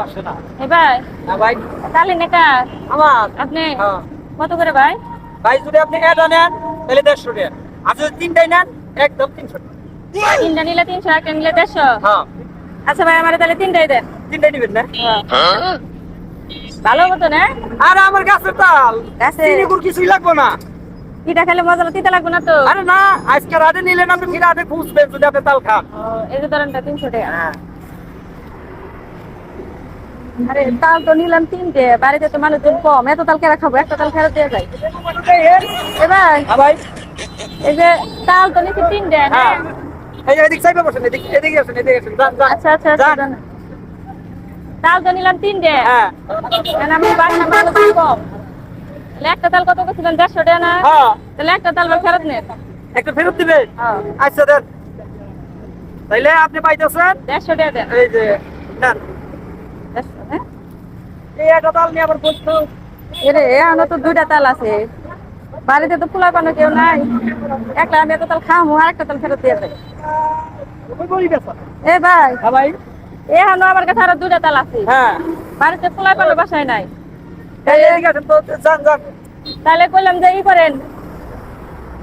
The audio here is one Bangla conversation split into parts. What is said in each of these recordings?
আসে না। এই ভাই না ভাই, তাহলে নেকা আমার আপনি হ্যাঁ। কত করে ভাই? ভাই যদি আপনি এটা নেন তাহলে 150 টাকা, আর যদি তিনটাই নেন একদম 300 টাকা। তিনটা নিলে 300, একটা নিলে 150। হ্যাঁ, আচ্ছা ভাই আমার তাহলে তিনটাই দেন। তিনটাই নিবেন না? হ্যাঁ। ভালো মতো না আর আমার গাছের তাল, গাছে চিনি গুড় কিছুই লাগবে না। পিঠা খেলে মজা লাগবে, তিতা লাগবে না তো? আরে না, আজকে রাতে নিলেন আপনি ফিরে রাতে খুঁজবেন যদি আপনি তাল খান। এই যে ধরেনটা 300 টাকা। হ্যাঁ। আরে তাল তো নিলাম তিনটে, বাড়িতে তো মানুষজন কম, এত তাল কেরা খাবো, একটা তাল ফেরত দিয়ে যাই। এ ভাই হ্যাঁ ভাই। এই যে তাল তো নিচ্ছি তিনটে, হ্যাঁ, হ্যাঁ? এই যে এদিক সাইডে বসেন, এদিকে আসেন, এদিকে আসেন, যান যান। আচ্ছা আচ্ছা আচ্ছা যান। জানা। তাল তো নিলাম তিনটে, হ্যাঁ কারণ আমি বাসা মানুষজন কম। তাহলে একটা তাল কত করছিলেন? 150 টাকা না? হ্যাঁ, তাহলে একটা তাল বা ফেরত নেন। একটা ফেরত দিবেন। হ্যাঁ, আচ্ছা দেন, তাইলে আপনি পাইতেছেন 150 টাকা দেন। এই যে নেন। 150, হ্যাঁ? এই একটা তাল নিয়ে আবার বসতো। এরে এখনো তো দুইটা তাল আছে, বাড়িতে তো পোলা পানো কেউ নাই, একলা আমি এত তাল খামো, আর একটা তাল ফেরত দিয়ে যাই। ওই বলি বেচা। এ ভাই হ্যাঁ ভাই। এখনো আমার কাছে আরো দুইটা তাল আছে, হ্যাঁ, বাড়িতে পোলা পানো বাসায় নাই। এই এদিকে আসেন তো, যান যান। তাহলে বললাম যে ই করেন,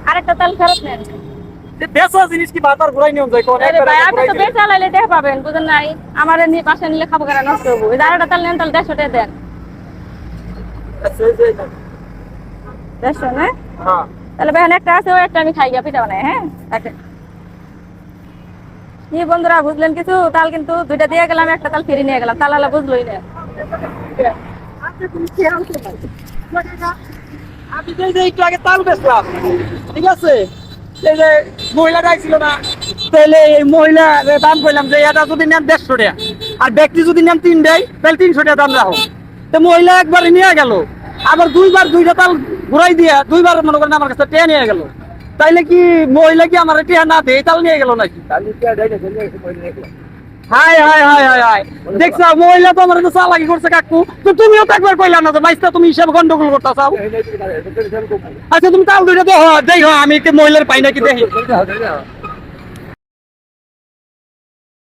আরেকটা তাল ফেরত নেন। যে বেচা জিনিস কি বাতার ঘুরাই নিয়ম যায় কোন? আরে ভাই আপনি তো বেচা লাইলে দেখা পাবেন, বুঝেন নাই? আমার বাসায় নিলে খাবো কেন, নষ্ট হবো। এই যে আরেকটা তাল নেন, তাহলে 150 টাকা দেন। আচ্ছা এই যে এটা। 150 না? হ্যাঁ, তাহলে ভাই একটা আছে, ওই একটা আমি খাই গিয়া পিঠা বানাই, হ্যাঁ? রাখেন। কি বন্ধুরা বুঝলেন কিছু? তাল কিন্তু দুইটা দিয়ে গেলাম, একটা তাল ফিরে নিয়ে গেলাম, তালালা বুঝলোই না। আপনি তুমি খেয়াল করবেন। আমি যে যে একটু আগে তাল বেচলাম, ঠিক আছে, এই যে মহিলাটা ছিল না, তাহলে এই মহিলা দাম কইলাম যে এটা যদি নেন 150 টাকা, আর ব্যক্তি যদি নেন তিনটাই তাহলে 300 টাকা দাম রাখো। তো মহিলা একবারে নিয়ে গেল, আবার দুইবার দুইটা তাল ঘুরাই দিয়া দুইবার মনে করেন আমার কাছে টেয়া নিয়ে গেল। তাইলে কি মহিলা কি আমার টেয়া না দিয়ে তাল নিয়ে গেল নাকি? High high high high high, দেখছো মহিলা তো আমার চালাকি করছে কাকু। তো তুমিও তো একবার কইলা না যে বাইসটা তুমি হিসাব গন্ডগোল করতেছাও। আচ্ছা তুমি তাল দুইটা দেখো, দেখো আমি একটু মহিলার পাই নাকি দেখি।